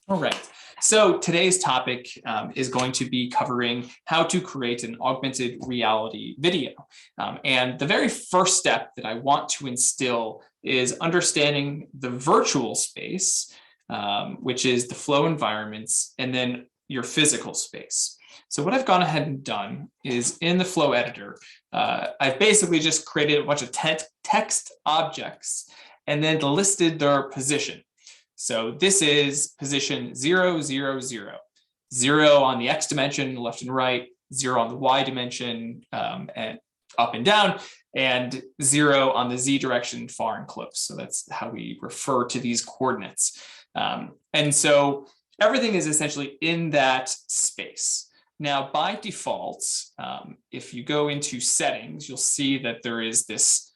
All right. So today's topic is going to be covering how to create an augmented reality video. And the very first step that I want to instill is understanding the virtual space, which is the flow environments, and then your physical space. So what I've gone ahead and done is in the flow editor, I've basically just created a bunch of text objects and then listed their position. So this is position 0, 0, 0. 0 on the X dimension, left and right, 0 on the Y dimension, and up and down, and 0 on the Z direction, far and close. So that's how we refer to these coordinates. And so everything is essentially in that space. Now, by default, if you go into settings, you'll see that there is this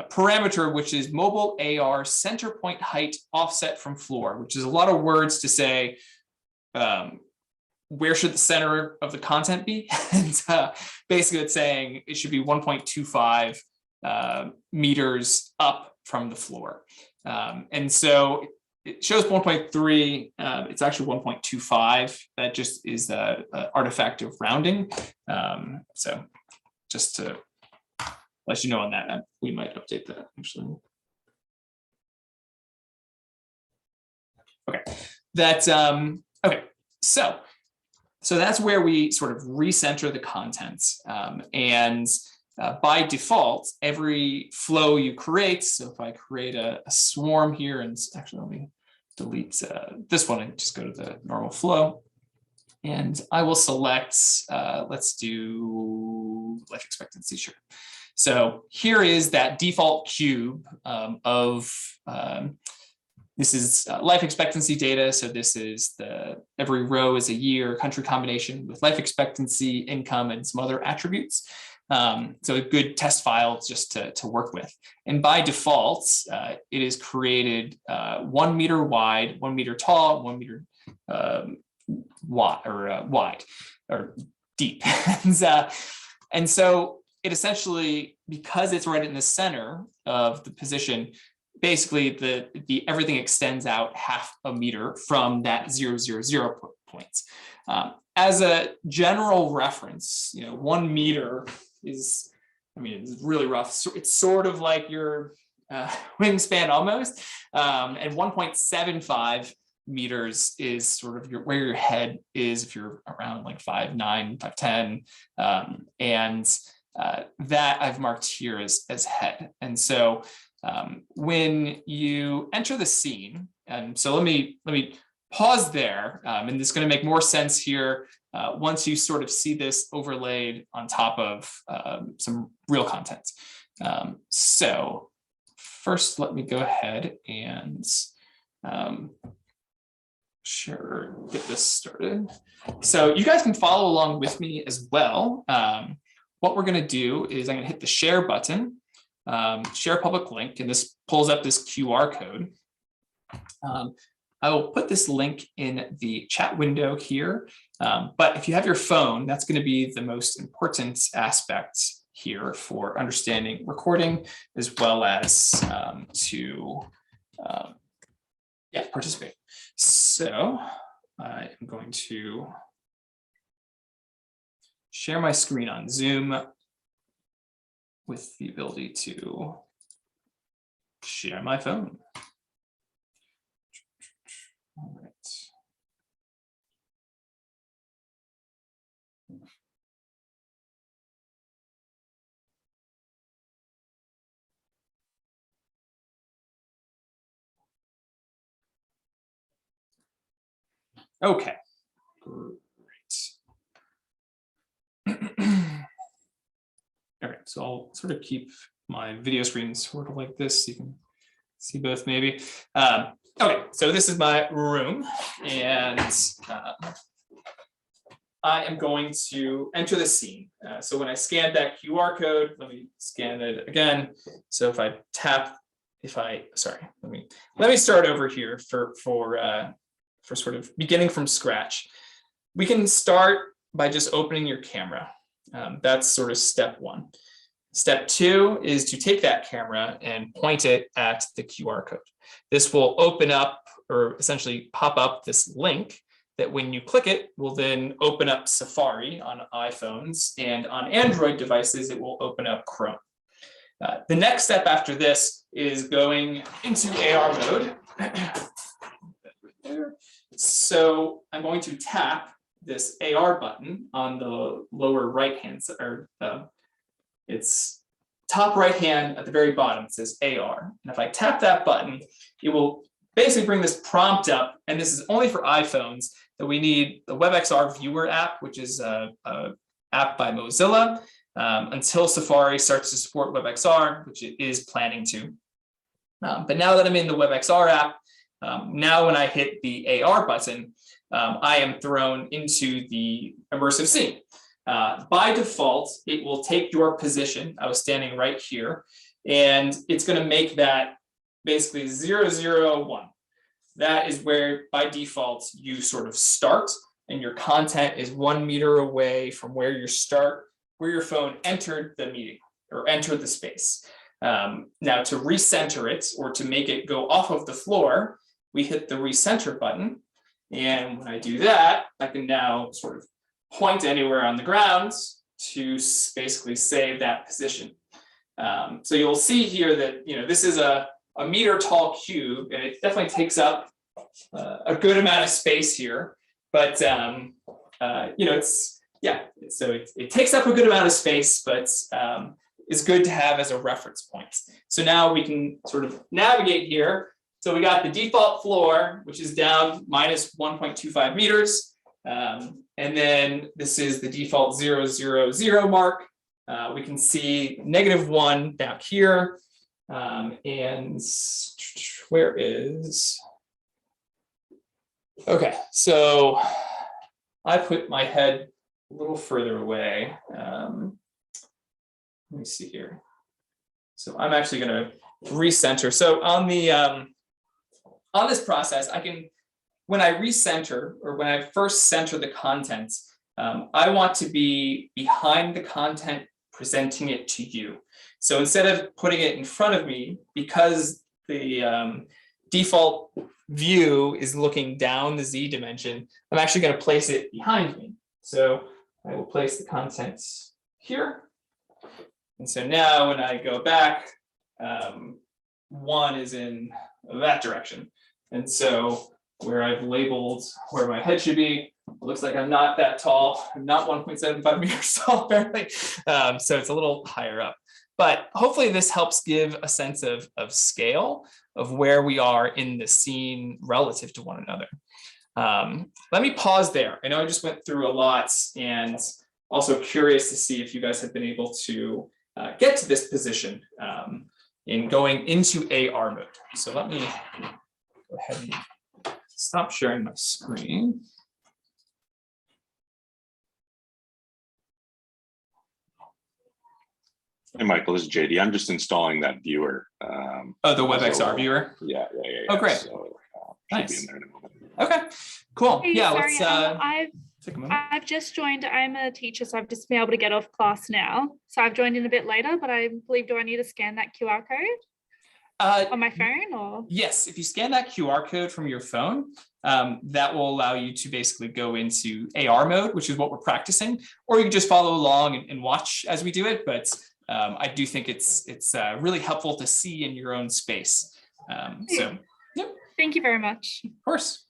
parameter, which is mobile AR center point height offset from floor, which is a lot of words to say where should the center of the content be. And basically it's saying it should be 1.25 meters up from the floor. And so it shows 1.3, it's actually 1.25. That just is the artifact of rounding. So just to let you know on that, we might update that actually. Okay, that's okay. So that's where we sort of recenter the content, and by default, every flow you create. So if I create a swarm here, and actually let me delete this one and just go to the normal flow, and I will select. Let's do life expectancy, sure. So here is that default cube this is life expectancy data. So this is every row is a year, country combination with life expectancy, income, and some other attributes. So a good test file just to work with. And by default, it is created 1 meter wide, 1 meter tall, 1 meter wide or deep. And so it essentially, because it's right in the center of the position, basically the everything extends out 0.5 meter from that 0, 0, 0 points. As a general reference, 1 meter is, it's really rough. So it's sort of like your wingspan almost, and 1.75 meters is sort of where your head is if you're around like 5'9", 5'10", and that I've marked here as head. And so when you enter the scene, and so let me pause there, and it's going to make more sense here once you sort of see this overlaid on top of some real content. So first, let me go ahead and get this started. So you guys can follow along with me as well. What we're going to do is I'm going to hit the share button, share public link, and this pulls up this QR code. I will put this link in the chat window here, but if you have your phone, that's going to be the most important aspect here for understanding recording as well as to participate. So I am going to share my screen on Zoom with the ability to share my phone. All right. Okay, great. Okay, so I'll sort of keep my video screen sort of like this so you can see both maybe. Okay, so this is my room, and I am going to enter the scene. So when I scan that QR code, let me scan it again. So if I tap, let me start over here for sort of beginning from scratch. We can start by just opening your camera. That's sort of step one. Step two is to take that camera and point it at the QR code. This will open up or essentially pop up this link that when you click it will then open up Safari on iPhones, and on Android devices, it will open up Chrome. The next step after this is going into AR mode. So I'm going to tap this AR button on the lower right hand side, or it's top right hand at the very bottom. It says AR. And if I tap that button, it will basically bring this prompt up. And this is only for iPhones, that we need the WebXR Viewer app, which is an app by Mozilla, until Safari starts to support WebXR, which it is planning to. But now that I'm in the WebXR app, now when I hit the AR button, I am thrown into the immersive scene. By default, it will take your position. I was standing right here, and it's going to make that basically 001. That is where, by default, you sort of start, and your content is 1 meter away from where your phone entered the meeting or entered the space. Now, to recenter it or to make it go off of the floor, we hit the recenter button. And when I do that, I can now sort of point anywhere on the ground to basically save that position. So you'll see here that, this is a meter tall cube, and it definitely takes up a good amount of space here. But, so it takes up a good amount of space, but it's good to have as a reference point. So now we can sort of navigate here. So we got the default floor, which is down minus 1.25 meters. And then this is the default 000 mark. We can see -1 down here. And where is, okay, so I put my head a little further away. Let me see here. So I'm actually going to recenter. So on the on this process, I can, when I recenter or when I first center the content, I want to be behind the content, presenting it to you. So instead of putting it in front of me, because the default view is looking down the Z dimension, I'm actually going to place it behind me. So I will place the contents here. And so now when I go back, 1 is in that direction. And so where I've labeled where my head should be, it looks like I'm not that tall. I'm not 1.75 meters tall, apparently. So it's a little higher up. But hopefully this helps give a sense of scale of where we are in the scene relative to one another. Let me pause there. I know I just went through a lot, and also curious to see if you guys have been able to get to this position in going into AR mode. So let me go ahead and stop sharing my screen. Hey, Michael, this is JD. I'm just installing that viewer. The WebXR viewer? Yeah. Oh, great. So, nice. Be in there in a moment. Okay, cool. Hey, yeah, sorry, let's take a moment. I've just joined. I'm a teacher, so I've just been able to get off class now. So I've joined in a bit later, but I believe, do I need to scan that QR code on my phone? Or yes, if you scan that QR code from your phone, that will allow you to basically go into AR mode, which is what we're practicing, or you can just follow along and watch as we do it. But I do think it's really helpful to see in your own space. So, yep. Thank you very much. Of course.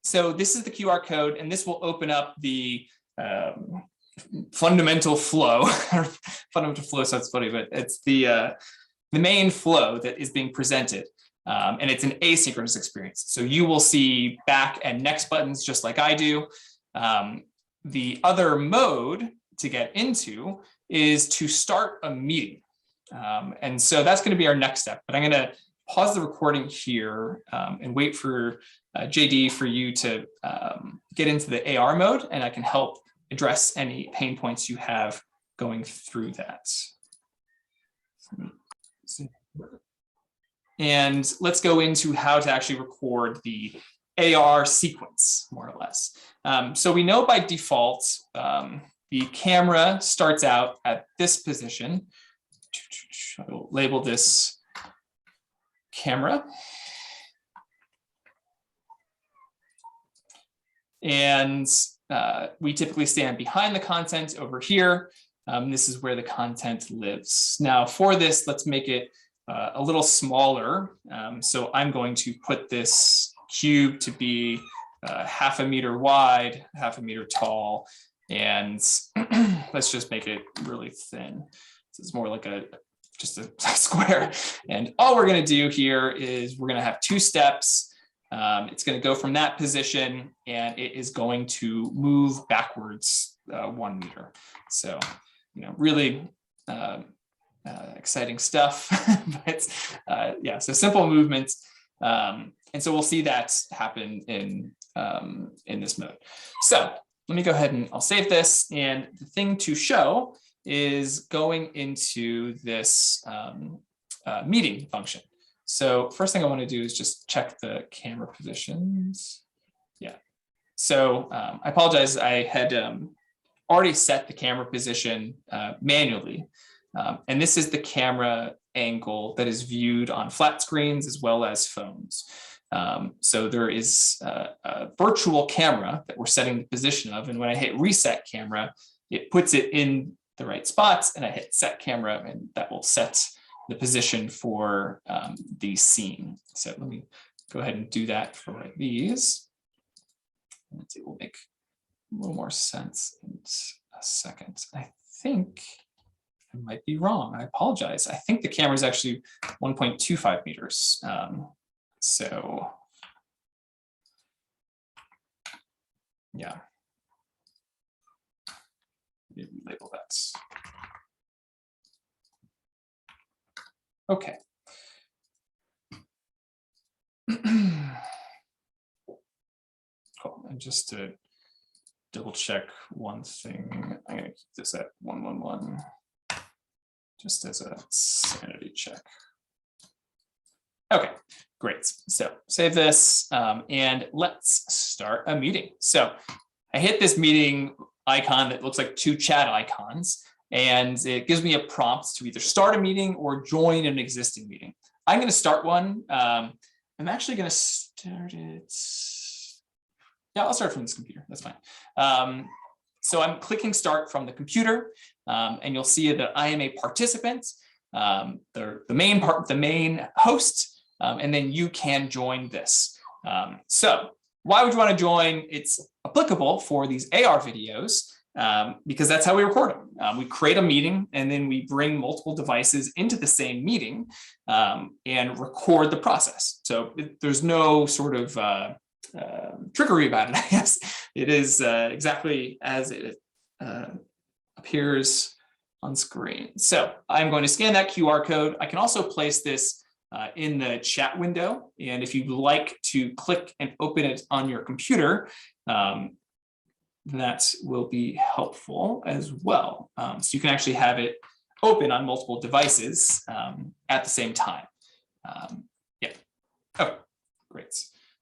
So this is the QR code, and this will open up the fundamental flow. Fundamental flow sounds funny, but it's the main flow that is being presented. And it's an asynchronous experience. So you will see back and next buttons just like I do. The other mode to get into is to start a meeting. And so that's going to be our next step. But I'm going to pause the recording here and wait for JD for you to get into the AR mode, and I can help address any pain points you have going through that. And let's go into how to actually record the AR sequence, more or less. So we know by default, the camera starts out at this position. I will label this camera. And we typically stand behind the content over here. This is where the content lives. Now for this, let's make it a little smaller. So I'm going to put this cube to be 0.5 meter wide, 0.5 meter tall, and let's just make it really thin. This is more like just a square. And all we're going to do here is we're going to have 2 steps. It's going to go from that position, and it is going to move backwards 1 meter. So, really exciting stuff. But yeah, so simple movements. And so we'll see that happen in this mode. So let me go ahead and I'll save this. And the thing to show is going into this meeting function. So first thing I want to do is just check the camera positions. Yeah. So I apologize. I had already set the camera position manually. And this is the camera angle that is viewed on flat screens as well as phones. So there is a virtual camera that we're setting the position of. And when I hit reset camera, it puts it in the right spots, and I hit set camera, and that will set the position for the scene. So let me go ahead and do that for these. And it will make a little more sense in a second. I think I might be wrong. I apologize. I think the camera is actually 1.25 meters. So yeah, maybe label that. Okay. Cool. And just to double check one thing, I'm going to keep this at 111 just as a sanity check. Okay, great. So save this and let's start a meeting. So I hit this meeting icon that looks like 2 chat icons, and it gives me a prompt to either start a meeting or join an existing meeting. I'm going to start one. I'm actually going to start it. Yeah, I'll start from this computer. That's fine. So I'm clicking start from the computer, and you'll see that I am a participant, the main host. And then you can join this. So why would you want to join? It's applicable for these AR videos because that's how we record them. We create a meeting, and then we bring multiple devices into the same meeting and record the process. So there's no sort of trickery about it, I guess. It is exactly as it appears on screen. So I'm going to scan that QR code. I can also place this in the chat window. And if you'd like to click and open it on your computer, that will be helpful as well. So you can actually have it open on multiple devices at the same time. Yeah. Oh, great.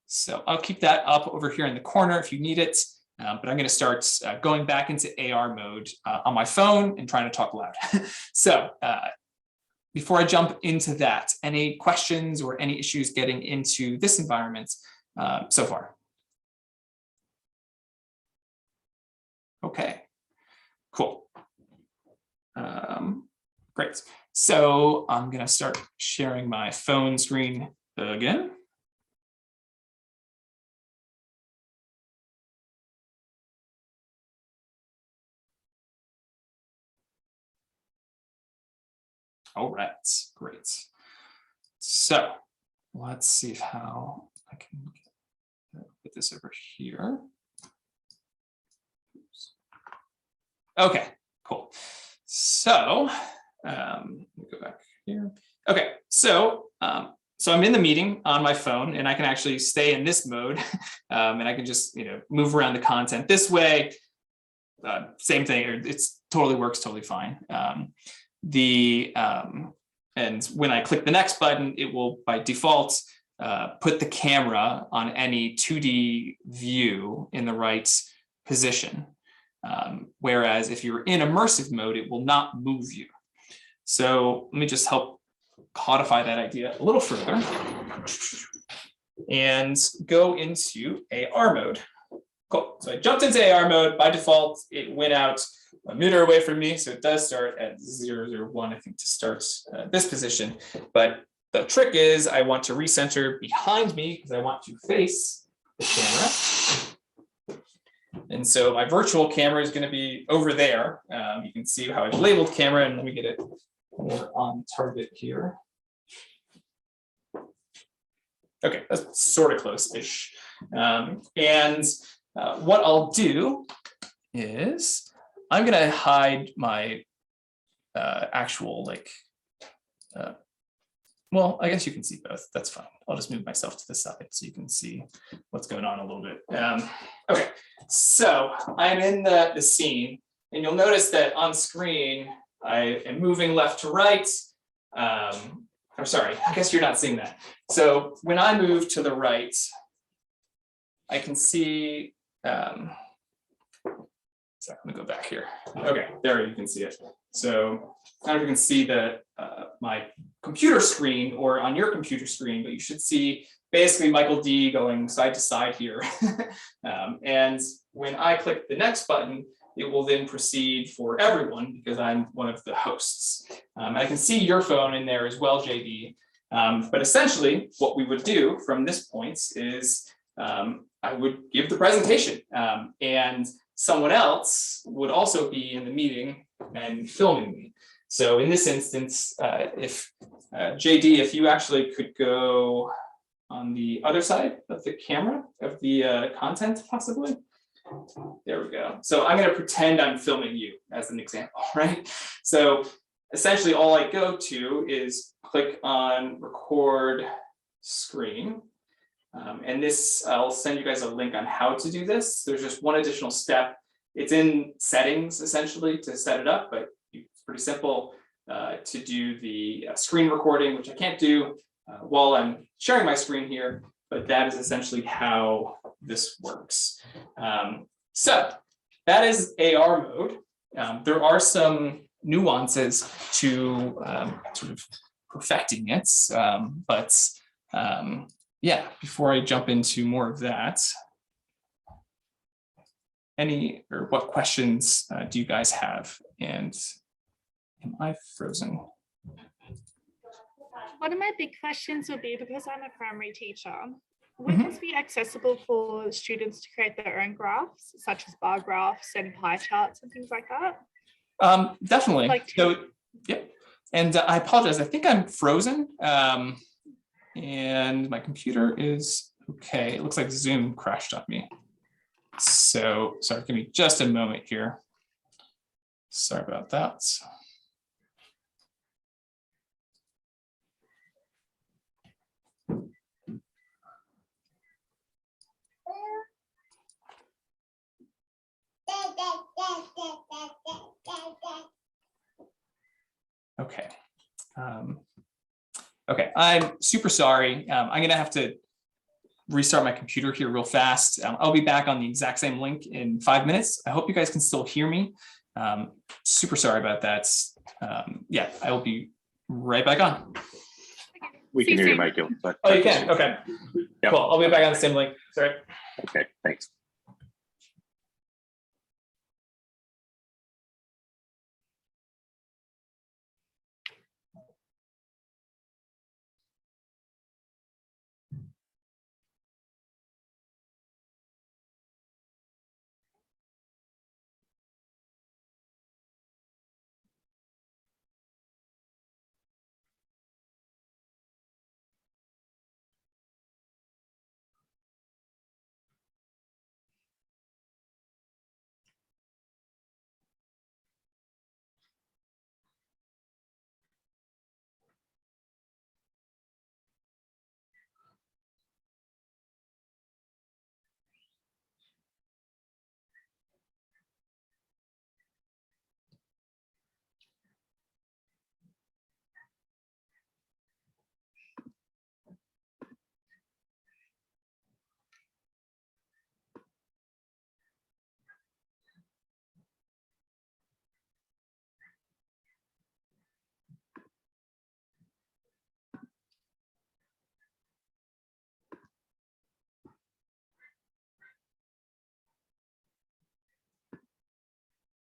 So I'll keep that up over here in the corner if you need it. But I'm going to start going back into AR mode on my phone and trying to talk loud. So before I jump into that, any questions or any issues getting into this environment so far? Okay, cool. Great. So I'm going to start sharing my phone screen again. All right, great. So let's see how I can put this over here. Oops. Okay, cool. So let me go back here. Okay, so I'm in the meeting on my phone, and I can actually stay in this mode, and I can just move around the content this way. Same thing, it's totally works totally fine. And when I click the next button, it will by default put the camera on any 2D view in the right position. Whereas if you're in immersive mode, it will not move you. So let me just help codify that idea a little further and go into AR mode. Cool. So I jumped into AR mode. By default, it went out a meter away from me. So it does start at 001, I think, to start this position. But the trick is I want to recenter behind me because I want to face the camera. And so my virtual camera is going to be over there. You can see how I've labeled camera, and let me get it more on target here. Okay, that's sort of close-ish. What I'll do is I'm going to hide my actual, like, well, I guess you can see both. That's fine. I'll just move myself to the side so you can see what's going on a little bit. Okay, so I'm in the scene, and you'll notice that on screen, I am moving left to right. I'm sorry, I guess you're not seeing that. So when I move to the right, I can see, sorry, I'm gonna go back here. Okay, there you can see it. So now you can see the my computer screen, or on your computer screen, but you should see basically Michael D going side to side here. And when I click the next button, it will then proceed for everyone because I'm one of the hosts. I can see your phone in there as well, JD. But essentially what we would do from this point is I would give the presentation, and someone else would also be in the meeting and filming me. So in this instance, if JD, if you actually could go on the other side of the camera of the content, possibly. There we go. So I'm going to pretend I'm filming you as an example, right? So essentially all I go to is click on record screen. And this, I'll send you guys a link on how to do this. There's just one additional step. It's in settings essentially to set it up, but it's pretty simple to do the screen recording, which I can't do while I'm sharing my screen here, but that is essentially how this works. So that is AR mode. There are some nuances to sort of perfecting it, but yeah, before I jump into more of that, what questions do you guys have? And am I frozen? One of my big questions would be, because I'm a primary teacher, would this be accessible for students to create their own graphs, such as bar graphs and pie charts and things like that? Definitely. Like so, yeah. And I apologize. I think I'm frozen. And my computer is okay. It looks like Zoom crashed on me. So sorry, give me just a moment here. Sorry about that. Okay. Okay, I'm super sorry. I'm gonna have to restart my computer here real fast. I'll be back on the exact same link in 5 minutes. I hope you guys can still hear me. Super sorry about that. Yeah, I will be right back on. We can hear you, Michael. But oh, you can? Okay. Yep. Cool. I'll be back on the same link. Sorry. Okay, thanks.